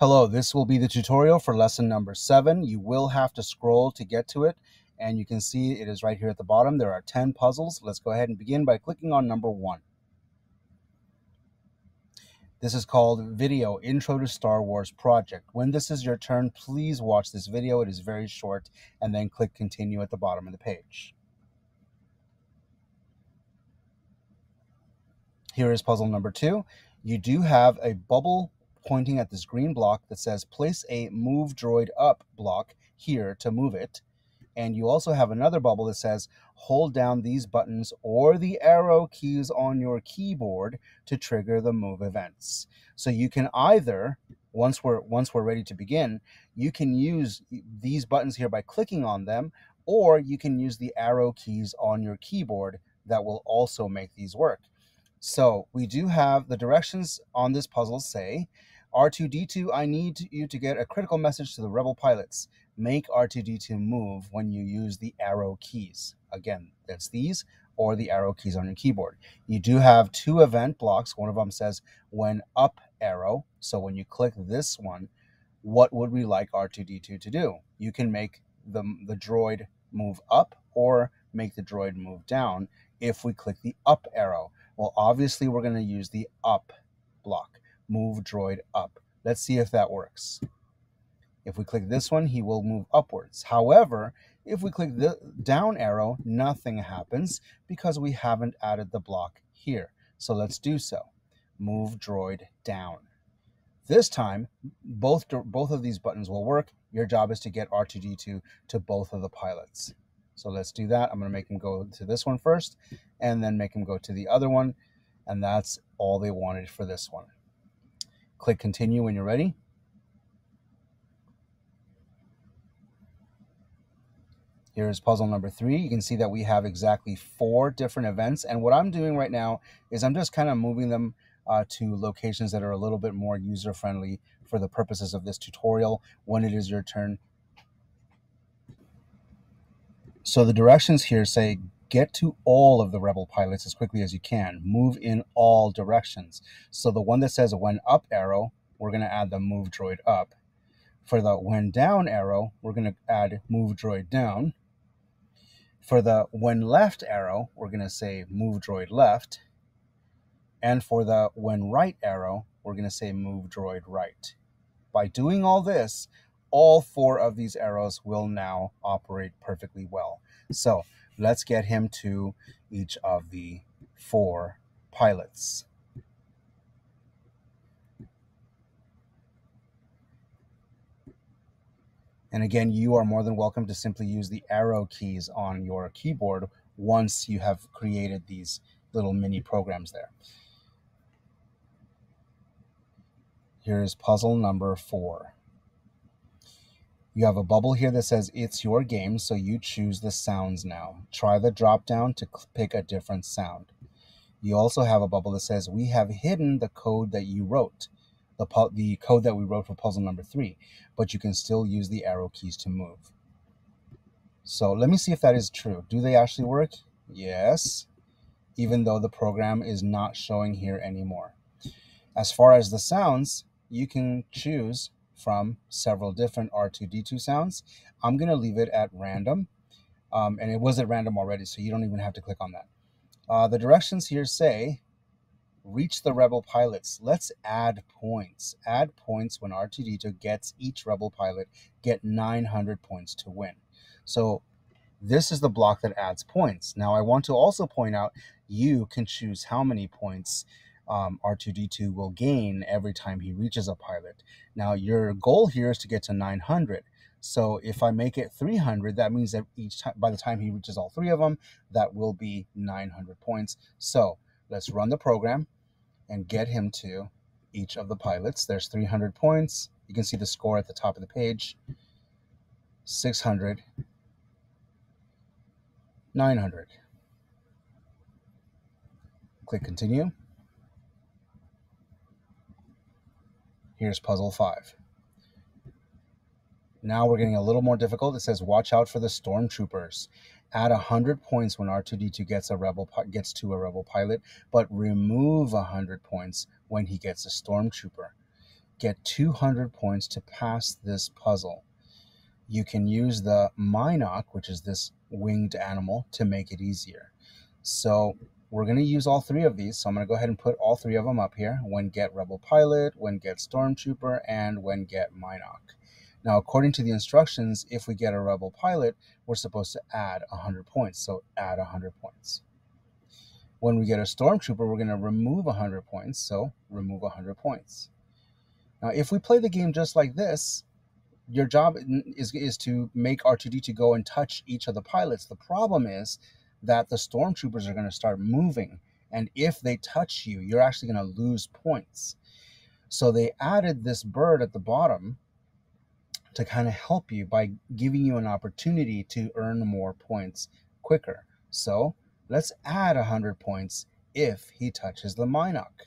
Hello, this will be the tutorial for lesson number 7. You will have to scroll to get to it, and you can see it is right here at the bottom. There are 10 puzzles. Let's go ahead and begin by clicking on number 1. This is called Video Intro to Star Wars Project. When this is your turn, please watch this video. It is very short, and then click continue at the bottom of the page. Here is puzzle number 2. You do have a bubble pointing at this green block that says place a move droid up block here to move it. And you also have another bubble that says hold down these buttons or the arrow keys on your keyboard to trigger the move events. So you can either, once we're ready to begin, you can use these buttons here by clicking on them, or you can use the arrow keys on your keyboard that will also make these work. So we do have the directions on this puzzle say, R2-D2, I need you to get a critical message to the rebel pilots. Make R2-D2 move when you use the arrow keys. Again, that's these or the arrow keys on your keyboard. You do have 2 event blocks. One of them says when up arrow. So when you click this one, what would we like R2-D2 to do? You can make the droid move up or make the droid move down if we click the up arrow. Well, obviously we're going to use the up block. Move droid up. Let's see if that works. If we click this one, he will move upwards. However, if we click the down arrow, nothing happens because we haven't added the block here. So let's do so. Move droid down. This time, both of these buttons will work. Your job is to get R2-D2 to both of the pilots. So let's do that. I'm going to make him go to this one first and then make him go to the other one. And that's all they wanted for this one. Click continue when you're ready. Here's puzzle number 3. You can see that we have exactly 4 different events. And what I'm doing right now is I'm just kind of moving them to locations that are a little bit more user-friendly for the purposes of this tutorial when it is your turn. So the directions here say get to all of the rebel pilots as quickly as you can. Move in all directions. So the one that says when up arrow, we're going to add the move droid up. For the when down arrow, we're going to add move droid down. For the when left arrow, we're going to say move droid left. And for the when right arrow, we're going to say move droid right. By doing all this, all 4 of these arrows will now operate perfectly well. So let's get him to each of the 4 pilots. And again, you are more than welcome to simply use the arrow keys on your keyboard once you have created these little mini programs there. Here's puzzle number 4. You have a bubble here that says it's your game, so you choose the sounds now. Try the drop down to pick a different sound. You also have a bubble that says we have hidden the code that you wrote, the code that we wrote for puzzle number 3, but you can still use the arrow keys to move. So let me see if that is true. Do they actually work? Yes, even though the program is not showing here anymore. As far as the sounds, you can choose from several different R2-D2 sounds. I'm going to leave it at random, and it was at random already, so you don't even have to click on that. The directions here say, reach the rebel pilots. Let's add points. Add points when R2-D2 gets each rebel pilot, get 900 points to win. So this is the block that adds points. Now I want to also point out, you can choose how many points R2-D2 will gain every time he reaches a pilot. Now your goal here is to get to 900. So if I make it 300, that means that each time, by the time he reaches all 3 of them, that will be 900 points. So let's run the program and get him to each of the pilots. There's 300 points. You can see the score at the top of the page. 600, 900. Click continue. Here's puzzle 5. Now we're getting a little more difficult. It says watch out for the stormtroopers. Add 100 points when R2-D2 gets to a rebel pilot, but remove 100 points when he gets a stormtrooper. get 200 points to pass this puzzle. You can use the Mynock, which is this winged animal, to make it easier. So we're going to use all three of these. So I'm going to go ahead and put all three of them up here. When get Rebel Pilot, when get Stormtrooper, and when get Mynock. Now, according to the instructions, if we get a Rebel Pilot, we're supposed to add 100 points. So add 100 points. When we get a Stormtrooper, we're going to remove 100 points. So remove 100 points. Now, if we play the game just like this, your job is to make R2-D2 go and touch each of the pilots. The problem is that the Stormtroopers are going to start moving. And if they touch you, you're actually going to lose points. So they added this bird at the bottom to kind of help you by giving you an opportunity to earn more points quicker. So let's add 100 points if he touches the Mynock.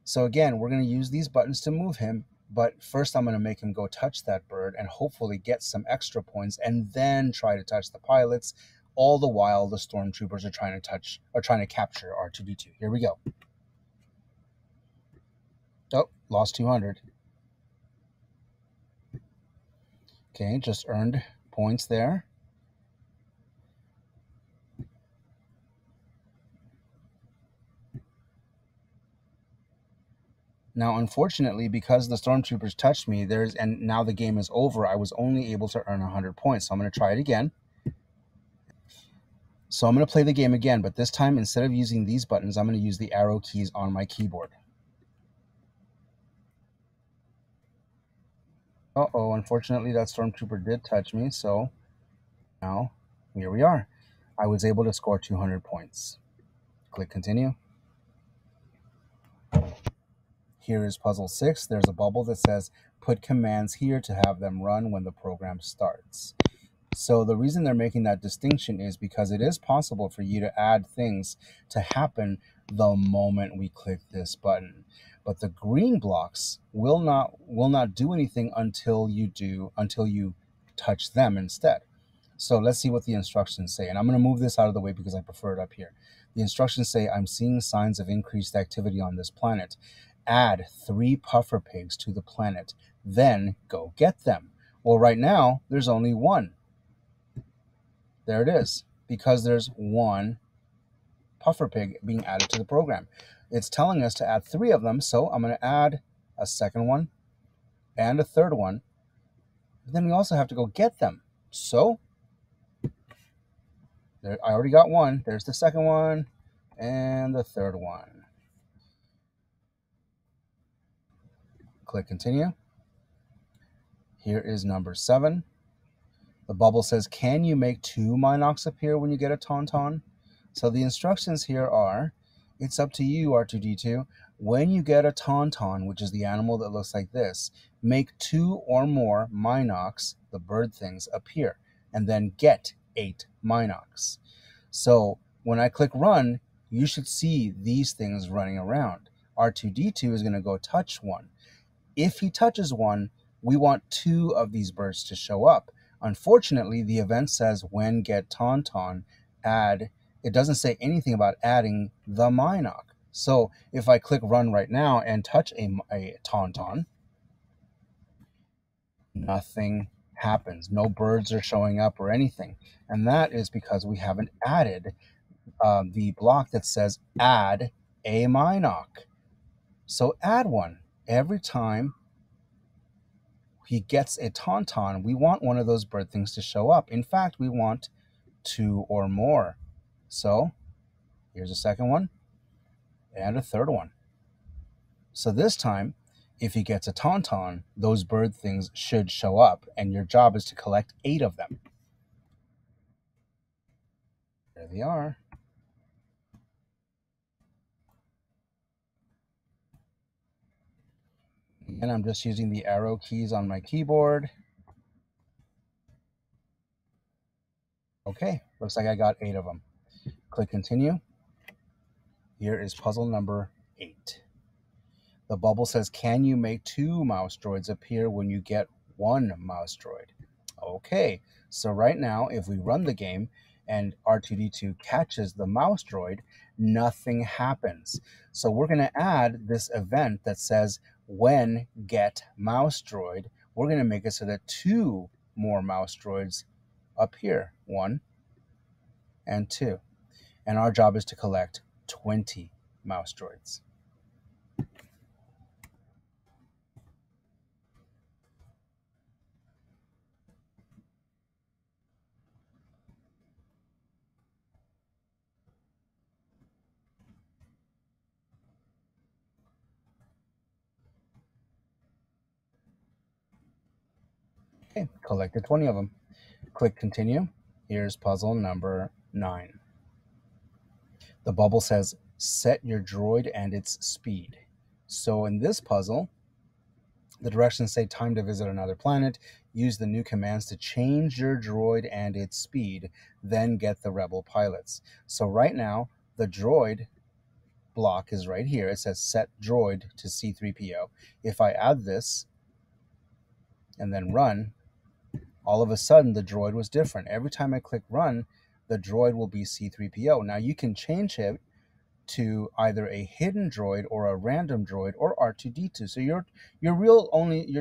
So again, we're going to use these buttons to move him, but first I'm going to make him go touch that bird and hopefully get some extra points and then try to touch the pilots. All the while the Stormtroopers are trying to capture R2-D2. Here we go. Oh, lost 200. Okay, just earned points there. Now, unfortunately, because the Stormtroopers touched me, and now the game is over, I was only able to earn 100 points. So I'm going to try it again. So I'm going to play the game again, but this time, instead of using these buttons, I'm going to use the arrow keys on my keyboard. Uh-oh, unfortunately, that Stormtrooper did touch me, so now here we are. I was able to score 200 points. Click continue. Here is puzzle 6. There's a bubble that says, put commands here to have them run when the program starts. So the reason they're making that distinction is because it is possible for you to add things to happen the moment we click this button. But the green blocks will not do anything until you touch them instead. So let's see what the instructions say. And I'm going to move this out of the way because I prefer it up here. The instructions say, I'm seeing signs of increased activity on this planet. Add 3 puffer pigs to the planet, then go get them. Well, right now, there's only 1. There it is, because there's 1 puffer pig being added to the program. It's telling us to add 3 of them, so I'm going to add a second one and a third one. Then we also have to go get them. So there, I already got 1. There's the second one and the third one. Click continue. Here is number 7. The bubble says, can you make 2 Mynocks appear when you get a Tauntaun? So the instructions here are, it's up to you, R2-D2. When you get a Tauntaun, which is the animal that looks like this, make 2 or more Mynocks, the bird things, appear, and then get 8 Mynocks. So when I click run, you should see these things running around. R2-D2 is going to go touch one. If he touches one, we want 2 of these birds to show up. Unfortunately, the event says when get Tauntaun, add. It doesn't say anything about adding the Mynock. So if I click run right now and touch a Tauntaun, nothing happens. No birds are showing up or anything. And that is because we haven't added the block that says add a Mynock. So add one. Every time he gets a Tauntaun, we want one of those bird things to show up. In fact, we want 2 or more. So here's a second one and a third one. So this time, if he gets a Tauntaun, those bird things should show up, and your job is to collect 8 of them. There they are. And I'm just using the arrow keys on my keyboard. Okay, looks like I got 8 of them. Click continue. Here is puzzle number 8. The bubble says, can you make 2 mouse droids appear when you get 1 mouse droid? Okay, so right now, if we run the game and R2-D2 catches the mouse droid, nothing happens. So we're going to add this event that says, when get mouse droid, we're going to make it so that 2 more mouse droids appear, 1 and 2. And our job is to collect 20 mouse droids. Okay, collected 20 of them. Click continue. Here's puzzle number 9. The bubble says set your droid and its speed. So in this puzzle, the directions say time to visit another planet, use the new commands to change your droid and its speed, then get the rebel pilots. So right now, the droid block is right here. It says set droid to C3PO. If I add this and then run, all of a sudden the droid was different. Every time I click run, the droid will be C3PO. Now you can change it to either a hidden droid or a random droid or R2D2. So your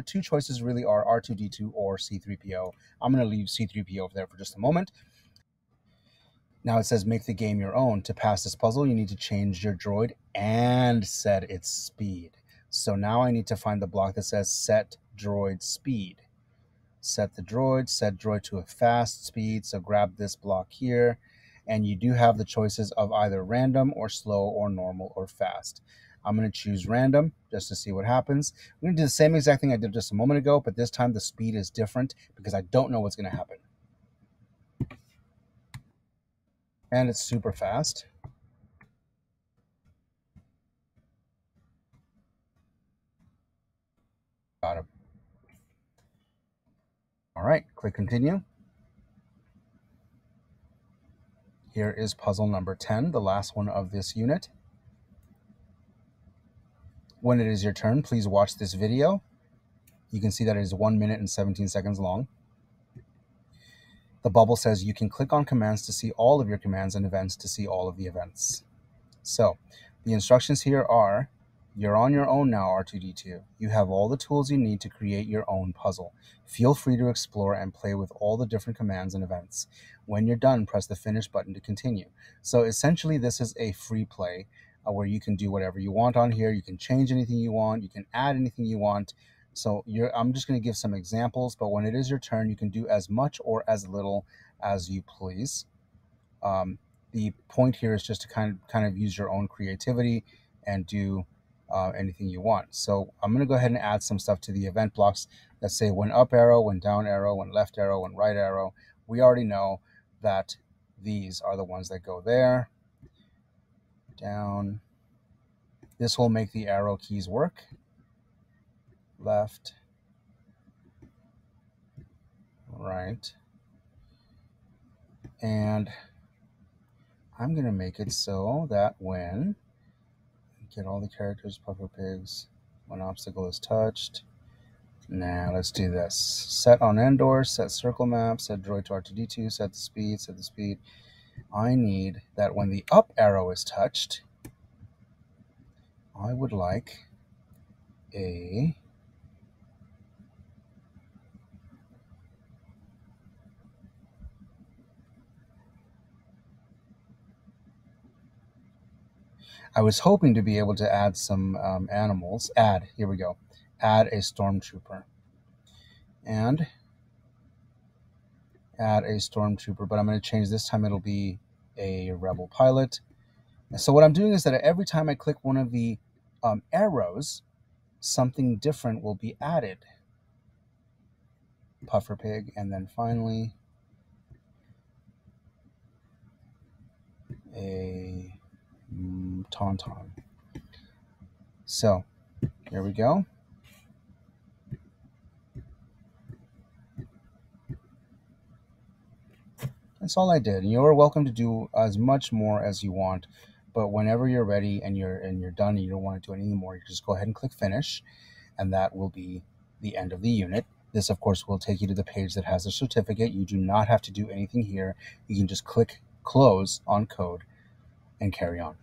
2 choices really are R2D2 or C3PO. I'm going to leave C3PO over there for just a moment. Now it says make the game your own. To pass this puzzle, you need to change your droid and set its speed. So now I need to find the block that says set droid speed. Set the droid, set droid to a fast speed. So grab this block here. And you do have the choices of either random or slow or normal or fast. I'm going to choose random just to see what happens. I'm going to do the same exact thing I did just a moment ago, but this time the speed is different because I don't know what's going to happen. And it's super fast. Got it. All right, click continue. Here is puzzle number 10, the last one of this unit. When it is your turn, please watch this video. You can see that it is 1 minute and 17 seconds long. The bubble says you can click on commands to see all of your commands and events to see all of the events. So the instructions here are, you're on your own now, R2-D2. You have all the tools you need to create your own puzzle. Feel free to explore and play with all the different commands and events. When you're done, press the finish button to continue. So essentially this is a free play where you can do whatever you want on here. You can change anything you want. You can add anything you want. So I'm just going to give some examples, but when it is your turn, you can do as much or as little as you please. The point here is just to kind of use your own creativity and do anything you want. So I'm going to go ahead and add some stuff to the event blocks that say when up arrow, when down arrow, when left arrow, when right arrow. We already know that these are the ones that go there. Down. This will make the arrow keys work. Left. Right. And I'm going to make it so that when get all the characters, Puffer Pigs, when obstacle is touched. Now let's do this. Set on Endor, set circle map, set droid to R2-D2, set the speed. I need that when the up arrow is touched, I would like a I was hoping to be able to add some animals. Here we go. Add a stormtrooper. And add a stormtrooper, but I'm going to change this time. It'll be a rebel pilot. And so what I'm doing is that every time I click one of the arrows, something different will be added. Puffer Pig, and then finally a Tauntaun. So here we go. That's all I did. You're welcome to do as much more as you want, but whenever you're ready and you're done and you don't want to do anything more, you just go ahead and click finish, and that will be the end of the unit. This, of course, will take you to the page that has a certificate. You do not have to do anything here. You can just click close on code and carry on.